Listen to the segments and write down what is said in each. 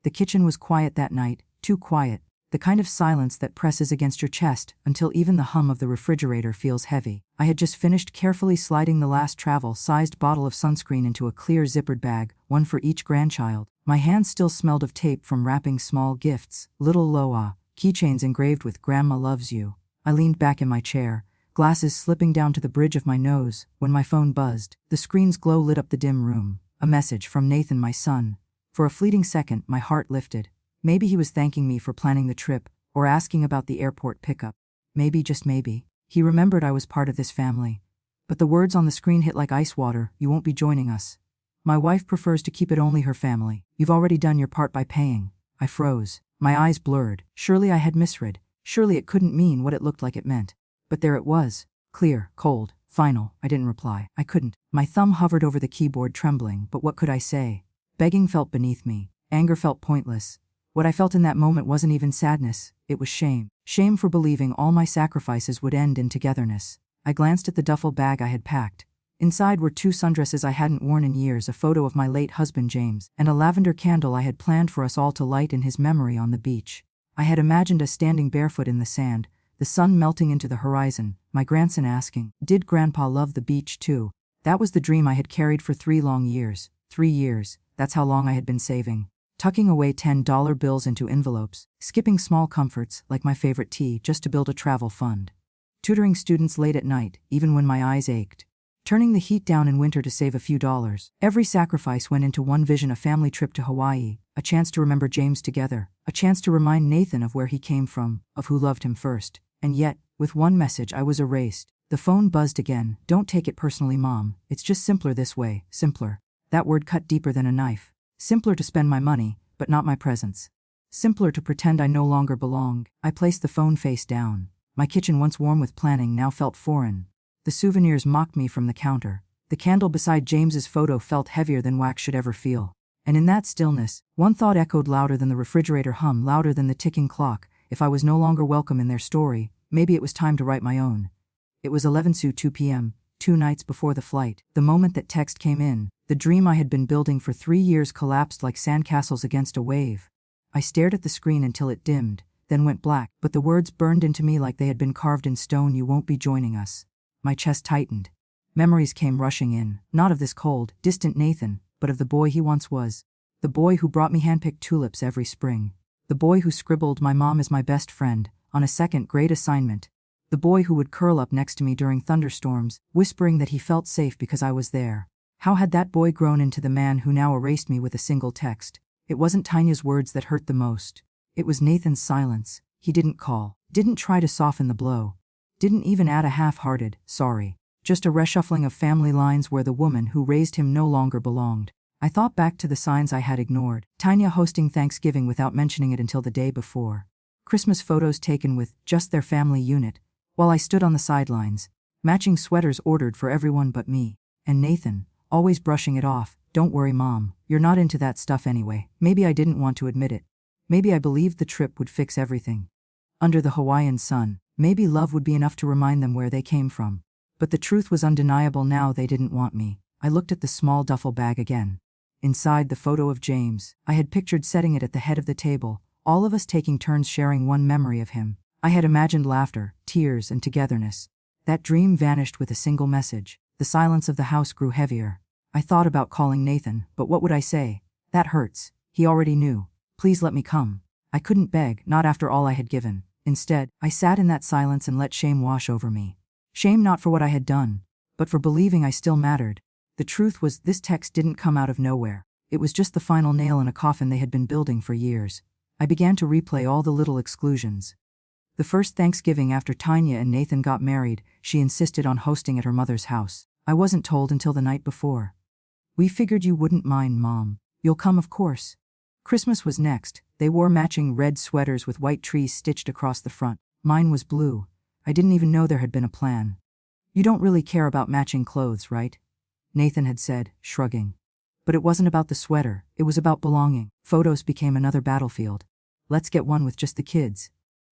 The kitchen was quiet that night, too quiet, the kind of silence that presses against your chest until even the hum of the refrigerator feels heavy. I had just finished carefully sliding the last travel-sized bottle of sunscreen into a clear zippered bag, one for each grandchild. My hands still smelled of tape from wrapping small gifts, little Loa, keychains engraved with "Grandma loves you." I leaned back in my chair, glasses slipping down to the bridge of my nose, when my phone buzzed. The screen's glow lit up the dim room. A message from Nathan, my son. For a fleeting second, my heart lifted. Maybe he was thanking me for planning the trip, or asking about the airport pickup. Maybe, just maybe, he remembered I was part of this family. But the words on the screen hit like ice water. "You won't be joining us. My wife prefers to keep it only her family. You've already done your part by paying." I froze. My eyes blurred. Surely I had misread. Surely it couldn't mean what it looked like it meant. But there it was. Clear, cold, final. I didn't reply. I couldn't. My thumb hovered over the keyboard, trembling, but what could I say? Begging felt beneath me. Anger felt pointless. What I felt in that moment wasn't even sadness, it was shame. Shame for believing all my sacrifices would end in togetherness. I glanced at the duffel bag I had packed. Inside were 2 sundresses I hadn't worn in years, a photo of my late husband James, and a lavender candle I had planned for us all to light in his memory on the beach. I had imagined us standing barefoot in the sand, the sun melting into the horizon, my grandson asking, "Did Grandpa love the beach too?" That was the dream I had carried for 3 long years. 3 years, that's how long I had been saving. Tucking away $10 bills into envelopes, skipping small comforts like my favorite tea just to build a travel fund. Tutoring students late at night, even when my eyes ached. Turning the heat down in winter to save a few dollars. Every sacrifice went into one vision: a family trip to Hawaii, a chance to remember James together, a chance to remind Nathan of where he came from, of who loved him first. And yet, with one message I was erased. The phone buzzed again. "Don't take it personally, Mom. It's just simpler this way." Simpler. That word cut deeper than a knife. Simpler to spend my money, but not my presence. Simpler to pretend I no longer belonged. I placed the phone face down. My kitchen, once warm with planning, now felt foreign. The souvenirs mocked me from the counter. The candle beside James's photo felt heavier than wax should ever feel. And in that stillness, one thought echoed louder than the refrigerator hum, louder than the ticking clock. If I was no longer welcome in their story, maybe it was time to write my own. It was 11:02 p.m., 2 nights before the flight. The moment that text came in, the dream I had been building for 3 years collapsed like sandcastles against a wave. I stared at the screen until it dimmed, then went black, but the words burned into me like they had been carved in stone. "You won't be joining us." My chest tightened. Memories came rushing in, not of this cold, distant Nathan, but of the boy he once was. The boy who brought me handpicked tulips every spring. The boy who scribbled "My mom is my best friend" on a second-grade assignment. The boy who would curl up next to me during thunderstorms, whispering that he felt safe because I was there. How had that boy grown into the man who now erased me with a single text? It wasn't Tanya's words that hurt the most. It was Nathan's silence. He didn't call, didn't try to soften the blow, didn't even add a half-hearted "sorry." Just a reshuffling of family lines where the woman who raised him no longer belonged. I thought back to the signs I had ignored. Tanya hosting Thanksgiving without mentioning it until the day before. Christmas photos taken with just their family unit, while I stood on the sidelines. Matching sweaters ordered for everyone but me. And Nathan, always brushing it off. "Don't worry, Mom. You're not into that stuff anyway." Maybe I didn't want to admit it. Maybe I believed the trip would fix everything. Under the Hawaiian sun, maybe love would be enough to remind them where they came from. But the truth was undeniable. Now they didn't want me. I looked at the small duffel bag again. Inside, the photo of James. I had pictured setting it at the head of the table, all of us taking turns sharing one memory of him. I had imagined laughter, tears, and togetherness. That dream vanished with a single message. The silence of the house grew heavier. I thought about calling Nathan, but what would I say? "That hurts." He already knew. "Please let me come." I couldn't beg, not after all I had given. Instead, I sat in that silence and let shame wash over me. Shame not for what I had done, but for believing I still mattered. The truth was, this text didn't come out of nowhere. It was just the final nail in a coffin they had been building for years. I began to replay all the little exclusions. The first Thanksgiving after Tanya and Nathan got married, she insisted on hosting at her mother's house. I wasn't told until the night before. "We figured you wouldn't mind, Mom. You'll come, of course." Christmas was next. They wore matching red sweaters with white trees stitched across the front. Mine was blue. I didn't even know there had been a plan. "You don't really care about matching clothes, right?" Nathan had said, shrugging. But it wasn't about the sweater, it was about belonging. Photos became another battlefield. "Let's get one with just the kids,"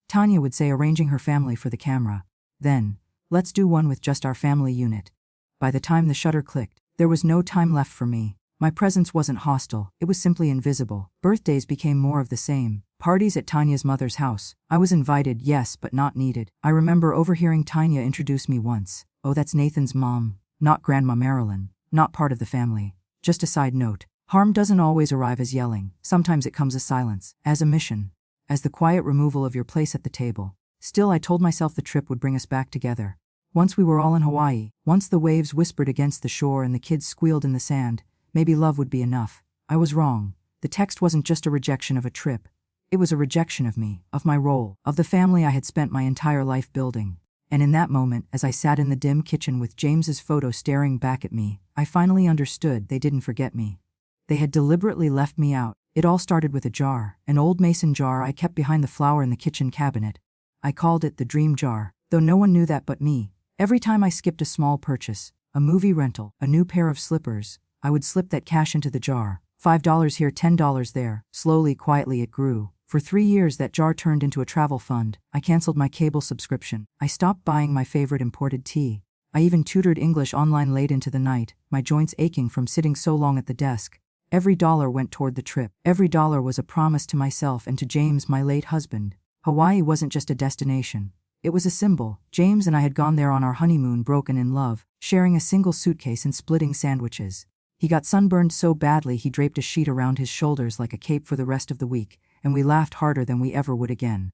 Tanya would say, arranging her family for the camera. Then, "Let's do one with just our family unit." By the time the shutter clicked, there was no time left for me. My presence wasn't hostile, it was simply invisible. Birthdays became more of the same. Parties at Tanya's mother's house. I was invited, yes, but not needed. I remember overhearing Tanya introduce me once. Oh, that's Nathan's mom. Not Grandma Marilyn. Not part of the family. Just a side note. Harm doesn't always arrive as yelling. Sometimes it comes as silence. As a mission. As the quiet removal of your place at the table. Still, I told myself the trip would bring us back together. Once we were all in Hawaii, once the waves whispered against the shore and the kids squealed in the sand, maybe love would be enough. I was wrong. The text wasn't just a rejection of a trip. It was a rejection of me, of my role, of the family I had spent my entire life building. And in that moment, as I sat in the dim kitchen with James's photo staring back at me, I finally understood they didn't forget me. They had deliberately left me out. It all started with a jar, an old mason jar I kept behind the flower in the kitchen cabinet. I called it the dream jar, though no one knew that but me. Every time I skipped a small purchase, a movie rental, a new pair of slippers, I would slip that cash into the jar. $5 here, $10 there. Slowly, quietly it grew. For 3 years that jar turned into a travel fund. I canceled my cable subscription. I stopped buying my favorite imported tea. I even tutored English online late into the night, my joints aching from sitting so long at the desk. Every dollar went toward the trip. Every dollar was a promise to myself and to James, my late husband. Hawaii wasn't just a destination. It was a symbol. James and I had gone there on our honeymoon, broken in love, sharing a single suitcase and splitting sandwiches. He got sunburned so badly he draped a sheet around his shoulders like a cape for the rest of the week, and we laughed harder than we ever would again.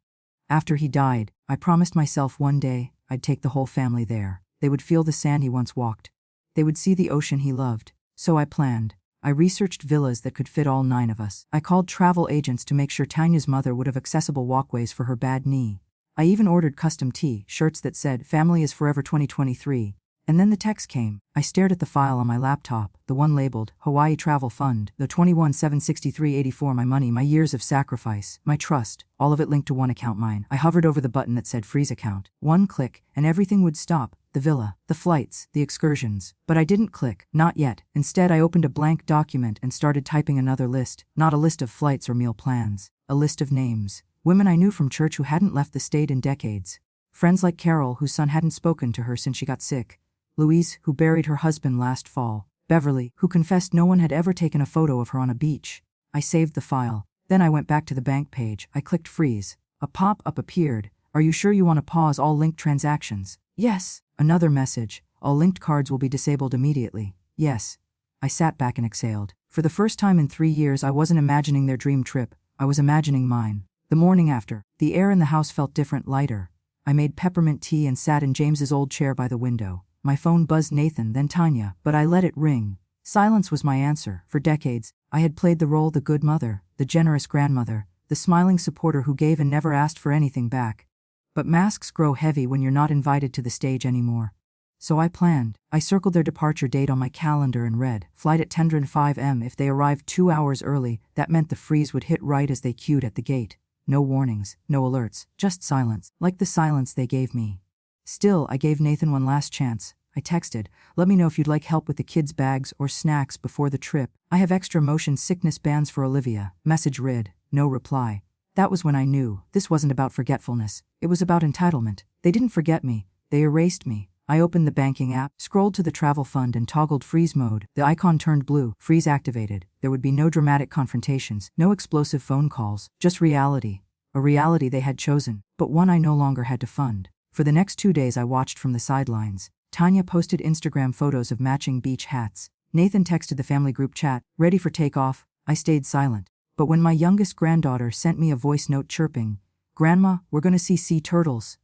After he died, I promised myself one day I'd take the whole family there. They would feel the sand he once walked. They would see the ocean he loved. So I planned. I researched villas that could fit all 9 of us. I called travel agents to make sure Tanya's mother would have accessible walkways for her bad knee. I even ordered custom T-shirts that said "Family is Forever 2023. And then the text came. I stared at the file on my laptop, the one labeled Hawaii Travel Fund, the 21,763.84, my money, my years of sacrifice, my trust, all of it linked to one account, mine. I hovered over the button that said freeze account. One click, and everything would stop. The villa, the flights, the excursions. But I didn't click, not yet. Instead, I opened a blank document and started typing another list, not a list of flights or meal plans, a list of names. Women I knew from church who hadn't left the state in decades. Friends like Carol, whose son hadn't spoken to her since she got sick. Louise, who buried her husband last fall. Beverly, who confessed no one had ever taken a photo of her on a beach. I saved the file. Then I went back to the bank page. I clicked freeze. A pop-up appeared. Are you sure you want to pause all linked transactions? Yes. Another message. All linked cards will be disabled immediately. Yes. I sat back and exhaled. For the first time in 3 years, I wasn't imagining their dream trip. I was imagining mine. The morning after, the air in the house felt different, lighter. I made peppermint tea and sat in James's old chair by the window. My phone buzzed Nathan, then Tanya, but I let it ring. Silence was my answer. For decades, I had played the role, the good mother, the generous grandmother, the smiling supporter who gave and never asked for anything back. But masks grow heavy when you're not invited to the stage anymore. So I planned. I circled their departure date on my calendar and read, flight at 10:05 am. If they arrived 2 hours early, that meant the freeze would hit right as they queued at the gate. No warnings, no alerts, just silence, like the silence they gave me. Still, I gave Nathan one last chance. I texted, let me know if you'd like help with the kids' bags or snacks before the trip. I have extra motion sickness bands for Olivia. Message read, no reply. That was when I knew this wasn't about forgetfulness. It was about entitlement. They didn't forget me. They erased me. I opened the banking app, scrolled to the travel fund and toggled freeze mode. The icon turned blue. Freeze activated. There would be no dramatic confrontations, no explosive phone calls, just reality. A reality they had chosen, but one I no longer had to fund. For the next 2 days I watched from the sidelines. Tanya posted Instagram photos of matching beach hats. Nathan texted the family group chat, ready for takeoff. I stayed silent. But when my youngest granddaughter sent me a voice note chirping, "Grandma, we're gonna see sea turtles,"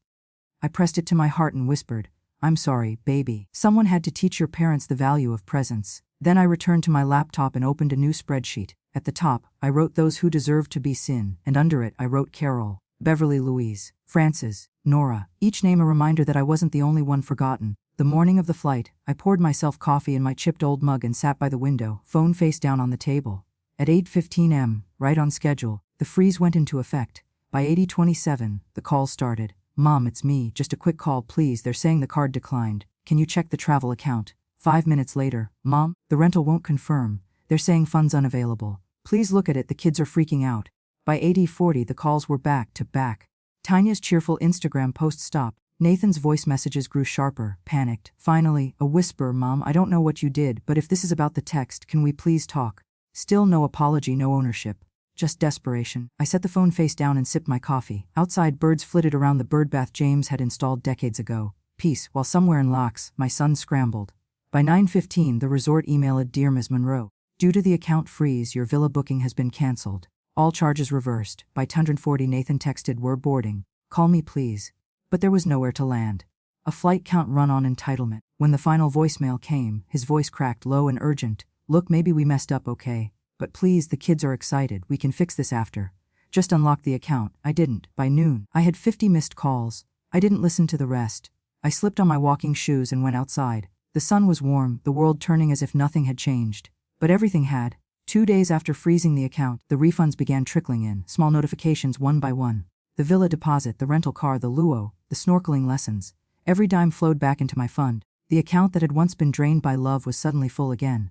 I pressed it to my heart and whispered, "I'm sorry, baby. Someone had to teach your parents the value of presence." Then I returned to my laptop and opened a new spreadsheet. At the top, I wrote those who deserved to be seen, and under it I wrote Carol, Beverly, Louise, Frances, Nora, each name a reminder that I wasn't the only one forgotten. The morning of the flight, I poured myself coffee in my chipped old mug and sat by the window, phone face down on the table. At 8:15 am, right on schedule, the freeze went into effect. By 8:27, the call started. "Mom, it's me, just a quick call please, they're saying the card declined. Can you check the travel account?" 5 minutes later, "Mom, the rental won't confirm. They're saying funds unavailable. Please look at it, the kids are freaking out." By 8:40, the calls were back to back. Tanya's cheerful Instagram post stopped. Nathan's voice messages grew sharper, panicked. Finally, a whisper, "Mom, I don't know what you did, but if this is about the text, can we please talk?" Still no apology, no ownership. Just desperation. I set the phone face down and sipped my coffee. Outside, birds flitted around the birdbath James had installed decades ago. Peace, while somewhere in Locks, my son scrambled. By 9:15, the resort emailed, "Dear Ms. Monroe, due to the account freeze, your villa booking has been cancelled. All charges reversed." By 10:40, Nathan texted, "We're boarding. Call me please." But there was nowhere to land. A flight count run on entitlement. When the final voicemail came, his voice cracked, low and urgent. "Look, maybe we messed up, okay? But please, the kids are excited. We can fix this after. Just unlock the account." I didn't. By noon, I had 50 missed calls. I didn't listen to the rest. I slipped on my walking shoes and went outside. The sun was warm, the world turning as if nothing had changed. But everything had. 2 days after freezing the account, the refunds began trickling in, small notifications one by one. The villa deposit, the rental car, the luau, the snorkeling lessons. Every dime flowed back into my fund. The account that had once been drained by love was suddenly full again.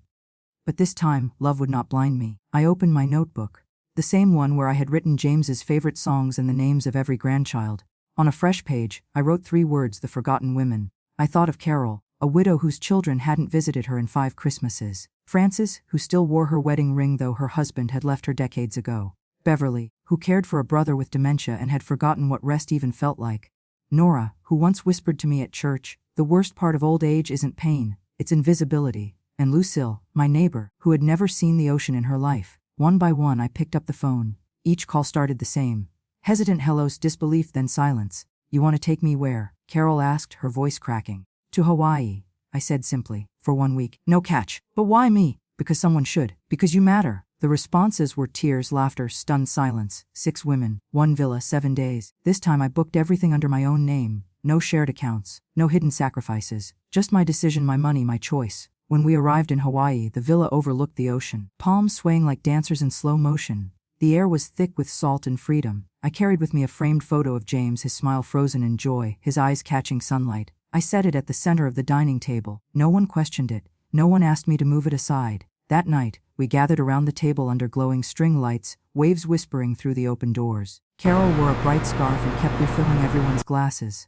But this time, love would not blind me. I opened my notebook. The same one where I had written James's favorite songs and the names of every grandchild. On a fresh page, I wrote 3 words, "The Forgotten Women." I thought of Carol, a widow whose children hadn't visited her in 5 Christmases. Frances, who still wore her wedding ring though her husband had left her decades ago. Beverly, who cared for a brother with dementia and had forgotten what rest even felt like. Nora, who once whispered to me at church, "The worst part of old age isn't pain, it's invisibility." And Lucille, my neighbor, who had never seen the ocean in her life. One by one I picked up the phone. Each call started the same. Hesitant hellos, disbelief, then silence. "You want to take me where?" Carol asked, her voice cracking. "To Hawaii," I said simply. "For 1 week." No catch. "But why me?" "Because someone should. Because you matter." The responses were tears, laughter, stunned silence. 6 women, 1 villa, 7 days. This time I booked everything under my own name. No shared accounts. No hidden sacrifices. Just my decision, my money, my choice. When we arrived in Hawaii, the villa overlooked the ocean. Palms swaying like dancers in slow motion. The air was thick with salt and freedom. I carried with me a framed photo of James, his smile frozen in joy, his eyes catching sunlight. I set it at the center of the dining table. No one questioned it. No one asked me to move it aside. That night, we gathered around the table under glowing string lights, waves whispering through the open doors. Carol wore a bright scarf and kept refilling everyone's glasses.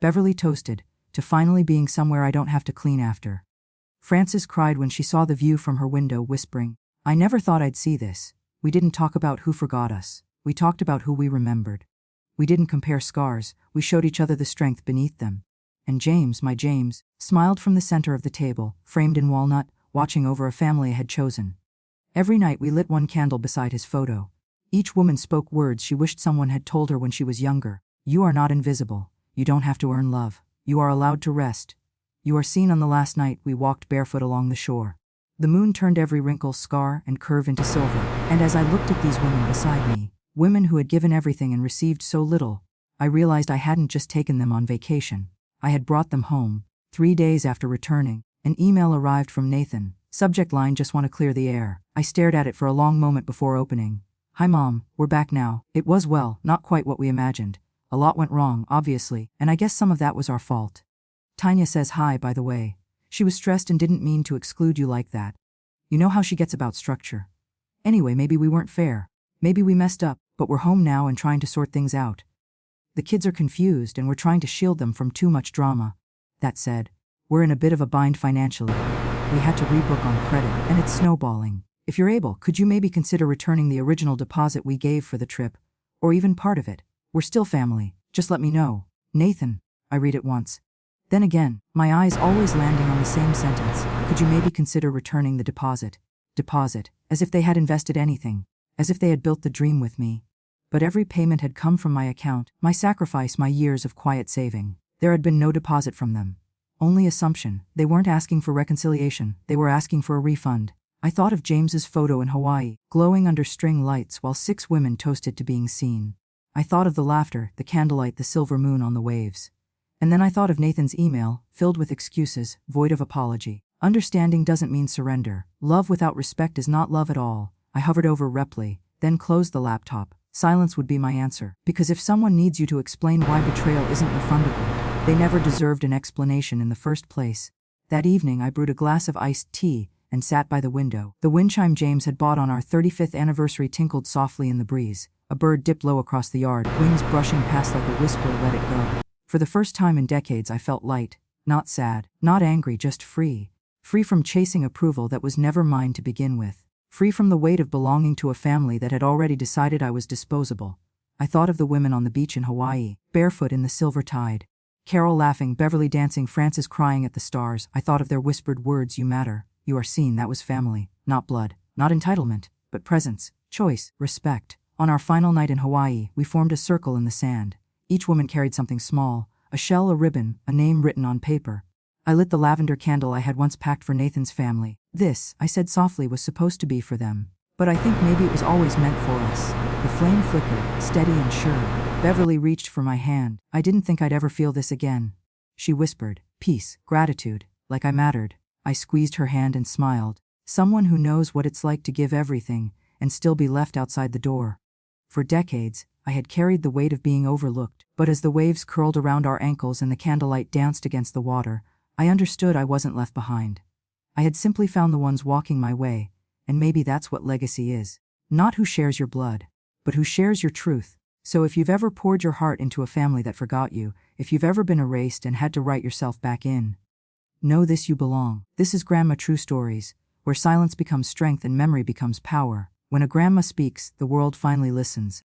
Beverly toasted to finally being somewhere I don't have to clean after. Frances cried when she saw the view from her window, whispering, "I never thought I'd see this." We didn't talk about who forgot us. We talked about who we remembered. We didn't compare scars. We showed each other the strength beneath them. And James, my James, smiled from the center of the table, framed in walnut, watching over a family I had chosen. Every night we lit 1 candle beside his photo. Each woman spoke words she wished someone had told her when she was younger. "You are not invisible. You don't have to earn love. You are allowed to rest. You are seen." On the last night, we walked barefoot along the shore. The moon turned every wrinkle, scar, and curve into silver. And as I looked at these women beside me, women who had given everything and received so little, I realized I hadn't just taken them on vacation. I had brought them home. 3 days after returning, an email arrived from Nathan. Subject line, "Just want to clear the air." I stared at it for a long moment before opening. "Hi Mom, we're back now." It was, well, not quite what we imagined. A lot went wrong, obviously, and I guess some of that was our fault. "Tanya says hi, by the way. She was stressed and didn't mean to exclude you like that. You know how she gets about structure. Anyway, maybe we weren't fair. Maybe we messed up, but we're home now and trying to sort things out. The kids are confused and we're trying to shield them from too much drama. That said, we're in a bit of a bind financially. We had to rebook on credit, and it's snowballing. If you're able, could you maybe consider returning the original deposit we gave for the trip? Or even part of it? We're still family. Just let me know. Nathan." I read it once. Then again, my eyes always landing on the same sentence. "Could you maybe consider returning the deposit?" Deposit, as if they had invested anything, as if they had built the dream with me. But every payment had come from my account, my sacrifice, my years of quiet saving. There had been no deposit from them. Only assumption. They weren't asking for reconciliation, they were asking for a refund. I thought of James's photo in Hawaii, glowing under string lights while 6 women toasted to being seen. I thought of the laughter, the candlelight, the silver moon on the waves. And then I thought of Nathan's email, filled with excuses, void of apology. Understanding doesn't mean surrender. Love without respect is not love at all. I hovered over Reply, then closed the laptop. Silence would be my answer. Because if someone needs you to explain why betrayal isn't refundable, they never deserved an explanation in the first place. That evening I brewed a glass of iced tea and sat by the window. The wind chime James had bought on our 35th anniversary tinkled softly in the breeze. A bird dipped low across the yard, wings brushing past like a whisper, "Let it go." For For the first time in decades I felt light, not sad, not angry, just free. Free from chasing approval that was never mine to begin with. Free from the weight of belonging to a family that had already decided I was disposable. I thought of the women on the beach in Hawaii, barefoot in the silver tide. Carol laughing, Beverly dancing, Frances crying at the stars. I thought of their whispered words, "You matter, you are seen." That was family, not blood, not entitlement, but presence, choice, respect. On our final night in Hawaii, we formed a circle in the sand. Each woman carried something small, a shell, a ribbon, a name written on paper. I lit the lavender candle I had once packed for Nathan's family. This, I said softly, was supposed to be for them. But I think maybe it was always meant for us. The flame flickered, steady and sure. Beverly reached for my hand. "I didn't think I'd ever feel this again," she whispered. "Peace, gratitude, like I mattered." I squeezed her hand and smiled. Someone who knows what it's like to give everything and still be left outside the door. For decades, I had carried the weight of being overlooked, but as the waves curled around our ankles and the candlelight danced against the water, I understood I wasn't left behind. I had simply found the ones walking my way, and maybe that's what legacy is. Not who shares your blood, but who shares your truth. So if you've ever poured your heart into a family that forgot you, if you've ever been erased and had to write yourself back in, know this: you belong. This is Grandma True Stories, where silence becomes strength and memory becomes power. When a grandma speaks, the world finally listens.